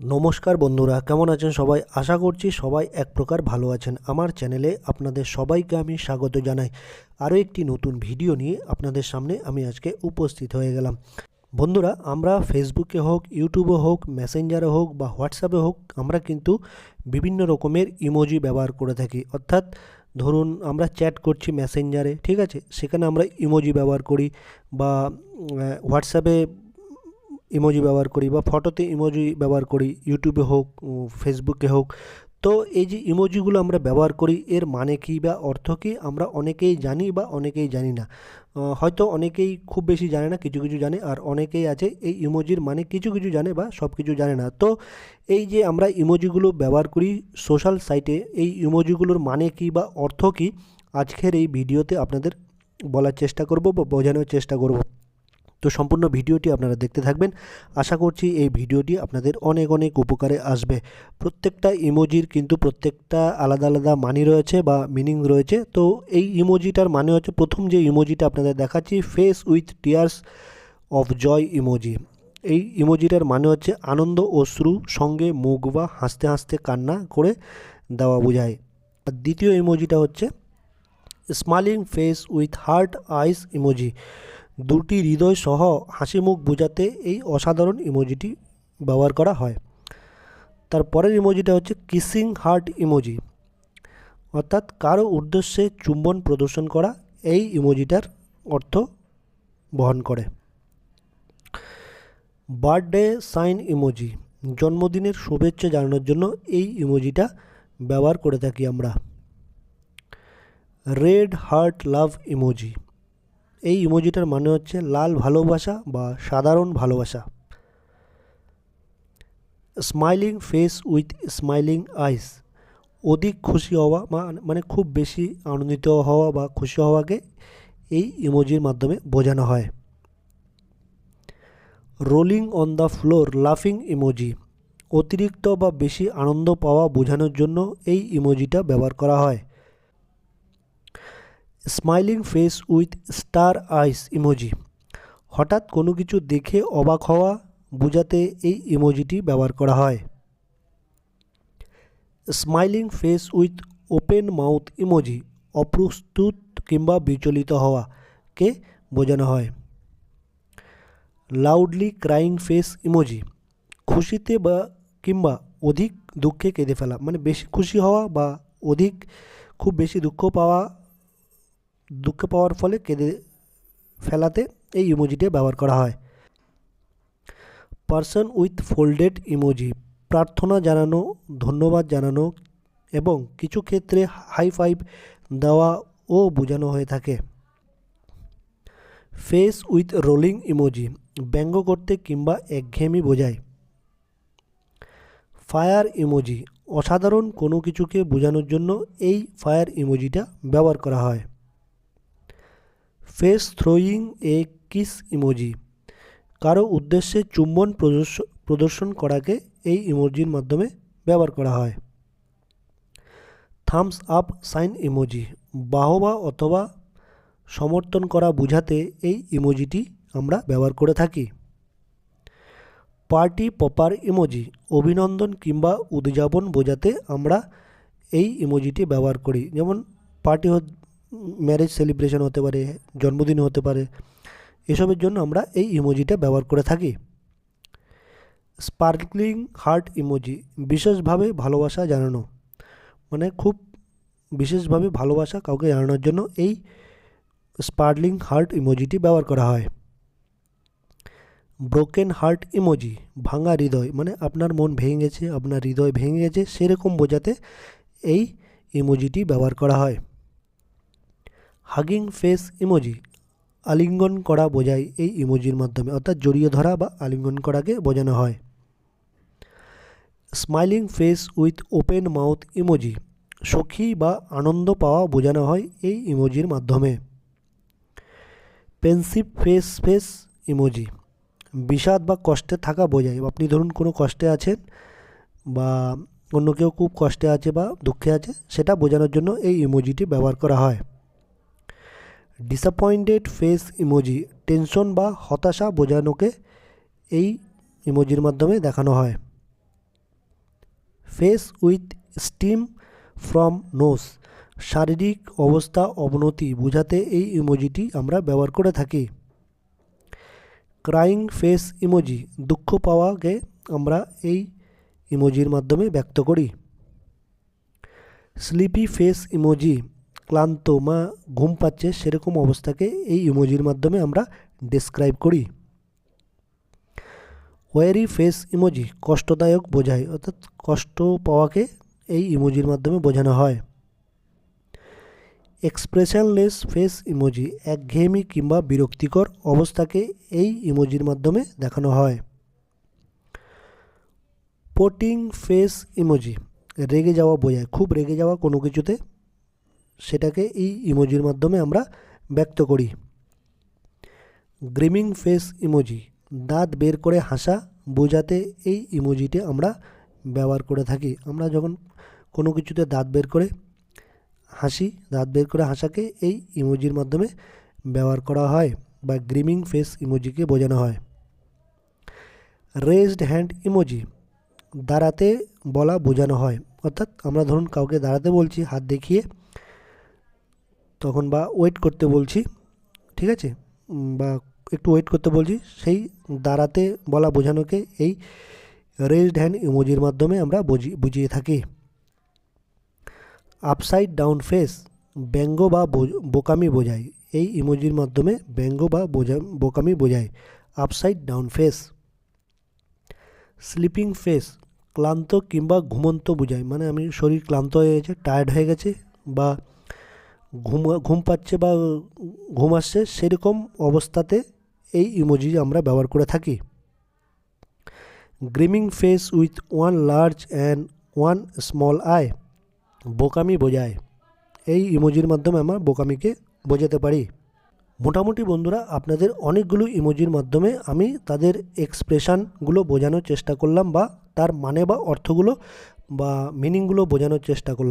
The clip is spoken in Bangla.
নমস্কার বন্ধুরা, কেমন আছেন সবাই? আশা করছি সবাই এক প্রকার ভালো আছেন। আমার চ্যানেলে আপনাদের সবাইকে আমি স্বাগত জানাই। আরও একটি নতুন ভিডিও নিয়ে আপনাদের সামনে আমি আজকে উপস্থিত হয়ে গেলাম। বন্ধুরা, আমরা ফেসবুকে হোক, ইউটিউবে হোক, মেসেঞ্জারে হোক বা হোয়াটসঅ্যাপে হোক, আমরা কিন্তু বিভিন্ন রকমের ইমোজি ব্যবহার করে থাকি। অর্থাৎ ধরুন আমরা চ্যাট করছি মেসেঞ্জারে, ঠিক আছে, সেখানে আমরা ইমোজি ব্যবহার করি, বা হোয়াটসঅ্যাপে ইমোজি ব্যবহার করি, বা ফটোতে ইমোজি ব্যবহার করি, ইউটিউবে হোক, ফেসবুকে হোক। তো এই যে ইমোজিগুলো আমরা ব্যবহার করি, এর মানে কী বা অর্থ কী আমরা অনেকেই জানি বা অনেকেই জানি না। হয়তো অনেকেই খুব বেশি জানে না, কিছু কিছু জানে, আর অনেকেই আছে এই ইমোজির মানে কিছু কিছু জানে বা সব কিছু জানে না। তো এই যে আমরা ইমোজিগুলো ব্যবহার করি সোশ্যাল সাইটে, এই ইমোজিগুলোর মানে কী বা অর্থ কী আজকের এই ভিডিওতে আপনাদের বলার চেষ্টা করব বা বোঝানোর চেষ্টা করব। তো সম্পূর্ণ ভিডিওটি আপনারা দেখতে থাকবেন। আশা করছি এই ভিডিওটি আপনাদের অনেক অনেক উপকারে আসবে। প্রত্যেকটা ইমোজির কিন্তু প্রত্যেকটা আলাদা আলাদা মানে রয়েছে বা মিনিং রয়েছে। তো এই ইমোজিটার মানে হচ্ছে, প্রথম যে ইমোজিটা আপনাদের দেখাচ্ছি, face with tears of joy emoji. এই ইমোজিটার মানে হচ্ছে আনন্দ অশ্রু সঙ্গে মুখ বা হাসতে হাসতে কান্না করে দেওয়া বোঝায়। আর দ্বিতীয় ইমোজিটা হচ্ছে smiling face with heart ice emoji. দুটি হৃদয় সহ হাসি মুখ বোঝাতে এই অসাধারণ ইমোজিটি ব্যবহার করা হয়। তারপরের ইমোজিটা হচ্ছে কিসিং হার্ট ইমোজি, অর্থাৎ কারো উদ্দেশ্যে চুম্বন প্রদর্শন করা এই ইমোজিটার অর্থ বহন করে। বার্থডে সাইন ইমোজি, জন্মদিনের শুভেচ্ছা জানানোর জন্য এই ইমোজিটা ব্যবহার করে থাকি আমরা। রেড হার্ট লাভ ইমোজি, এই ইমোজিটার মানে হচ্ছে লাল ভালোবাসা বা সাধারণ ভালোবাসা। স্মাইলিং ফেস উইথ স্মাইলিং আইস, অধিক খুশি হওয়া মানে খুব বেশি আনন্দিত হওয়া বা খুশি হওয়াকে এই ইমোজির মাধ্যমে বোঝানো হয়। রোলিং অন দ্য ফ্লোর লাফিং ইমোজি, অতিরিক্ত বা বেশি আনন্দ পাওয়া বোঝানোর জন্য এই ইমোজিটা ব্যবহার করা হয়। Smiling face with star ice emoji, হঠাৎ কোনো কিছু দেখে অবাক হওয়া বোঝাতে এই ইমোজিটি ব্যবহার করা হয়। Smiling face with open mouth emoji, অপ্রস্তুত কিংবা বিচলিত হওয়াকে বোঝানো হয়। লাউডলি ক্রাইং ফেস ইমোজি, খুশিতে বা কিংবা অধিক দুঃখে কেঁদে ফেলা, মানে বেশি খুশি হওয়া বা অধিক খুব বেশি দুঃখ পাওয়ার ফলে কেঁদে ফেলাতে এই ইমোজিটি ব্যবহার করা হয়। পার্সন উইথ ফোল্ডেড ইমোজি, প্রার্থনা জানানো, ধন্যবাদ জানানো এবং কিছু ক্ষেত্রে হাই ফাইভ দেওয়াও বোঝানো হয়ে থাকে। ফেস উইথ রোলিং ইমোজি, ব্যঙ্গ করতে কিংবা একঘেয়েমি বোঝায়। ফায়ার ইমোজি, অসাধারণ কোনো কিছুকে বোঝানোর জন্য এই ফায়ার ইমোজিটা ব্যবহার করা হয়। Face throwing a kiss emoji, কারো উদ্দেশ্যে চুম্বন প্রদর্শন করাকে এই ইমোজির মাধ্যমে ব্যবহার করা হয়। থামস আপ সাইন ইমোজি, বাহবা অথবা সমর্থন করা বোঝাতে এই ইমোজিটি আমরা ব্যবহার করে থাকি। পার্টি পপার ইমোজি, অভিনন্দন কিংবা উদযাপন বোঝাতে আমরা এই ইমোজিটি ব্যবহার করি। যেমন পার্টি, ম্যারেজ সেলিব্রেশন হতে পারে, জন্মদিন হতে পারে, এসবের জন্য আমরা এই ইমোজিটা ব্যবহার করে থাকি। স্পার্কলিং হার্ট ইমোজি, বিশেষভাবে ভালোবাসা জানানো, মানে খুব বিশেষভাবে ভালোবাসা কাউকে জানানোর জন্য এই স্পার্কলিং হার্ট ইমোজিটি ব্যবহার করা হয়। ব্রোকেন হার্ট ইমোজি, ভাঙা হৃদয়, মানে আপনার মন ভেঙে গেছে, আপনার হৃদয় ভেঙে গেছে সেরকম বোঝাতে এই ইমোজিটি ব্যবহার করা হয়। হাগিং ফেস ইমোজি, আলিঙ্গন করা বোঝায় এই ইমোজির মাধ্যমে, অর্থাৎ জড়িয়ে ধরা বা আলিঙ্গন করাকে বোঝানো হয়। Smiling face with open mouth emoji, সুখী বা আনন্দ পাওয়া বোঝানো হয় এই ইমোজির মাধ্যমে। পেন্সিভ ফেস ইমোজি, বিষাদ বা কষ্টে থাকা বোঝায়। আপনি ধরুন কোনো কষ্টে আছেন বা অন্য কেউ খুব কষ্টে আছে বা দুঃখে আছে, সেটা বোঝানোর জন্য এই ইমোজিটি ব্যবহার করা হয়। ডিসঅ্যাপয়েন্টেড ফেস ইমোজি, টেনশন বা হতাশা বোঝানোকে এই ইমোজির মাধ্যমে দেখানো হয়। Face with steam from nose, শারীরিক অবস্থা অবনতি বোঝাতে এই ইমোজিটি আমরা ব্যবহার করে থাকি। ক্রাইং ফেস ইমোজি, দুঃখ পাওয়াকে আমরা এই ইমোজির মাধ্যমে ব্যক্ত করি। স্লিপি ফেস ইমোজি, ক্লান্ত মা ঘুম পাচ্ছে সেরকম অবস্থাকে এই ইমোজির মাধ্যমে আমরা ডেসক্রাইব করি। ওয়ারি ফেস ইমোজি, কষ্টদায়ক বোঝায়, অর্থাৎ কষ্ট পাওয়াকে এই ইমোজির মাধ্যমে বোঝানো হয়। এক্সপ্রেশনলেস ফেস ইমোজি, একঘেয়েমি কিংবা বিরক্তিকর অবস্থাকে এই ইমোজির মাধ্যমে দেখানো হয়। পোটিং ফেস ইমোজি, রেগে যাওয়া বোঝায়, খুব রেগে যাওয়া কোনো কিছুতে, সেটাকে এই ইমোজির মাধ্যমে আমরা ব্যক্ত করি। গ্রিমিং ফেস ইমোজি, দাঁত বের করে হাসা বোঝাতে এই ইমোজিটি আমরা ব্যবহার করে থাকি। আমরা যখন কোনো কিছুতে দাঁত বের করে হাসি, দাঁত বের করে হাসাকে এই ইমোজির মাধ্যমে ব্যবহার করা হয় বা গ্রিমিং ফেস ইমোজিকে বোঝানো হয়। রেজড হ্যান্ড ইমোজি, দাঁড়াতে বলা বোঝানো হয়, অর্থাৎ আমরা ধরুন কাউকে দাঁড়াতে বলছি হাত দেখিয়ে, তখন বা ওয়েট করতে বলছি, ঠিক আছে, বা একটু ওয়েট করতে বলছি, সেই দাঁড়াতে বলা বোঝানোকে এই রেজড হ্যান্ড ইমোজির মাধ্যমে আমরা বুঝিয়ে থাকি। আপসাইড ডাউন ফেস, ব্যঙ্গ বা বোকামি বোঝায়, এই ইমোজির মাধ্যমে ব্যঙ্গ বা বোকামি বোঝায় upside down face. Sleeping face, ক্লান্ত কিংবা ঘুমন্ত বোঝায়, মানে আমি শরীর ক্লান্ত হয়ে গেছে, টায়ার্ড হয়ে গেছে, বা ঘুম পাচ্ছে বা ঘুম আসছে, সেরকম অবস্থাতে এই ইমোজি আমরা ব্যবহার করে থাকি। Grinning face with one large and one small eye, বোকামি বোঝায়, এই ইমোজির মাধ্যমে আমরা বোকামিকে বোঝাতে পারি। মোটামুটি বন্ধুরা, আপনাদের অনেকগুলো ইমোজির মাধ্যমে আমি তাদের এক্সপ্রেশানগুলো বোঝানোর চেষ্টা করলাম, বা তার মানে বা অর্থগুলো বা মিনিংগুলো বোঝানোর চেষ্টা করলাম।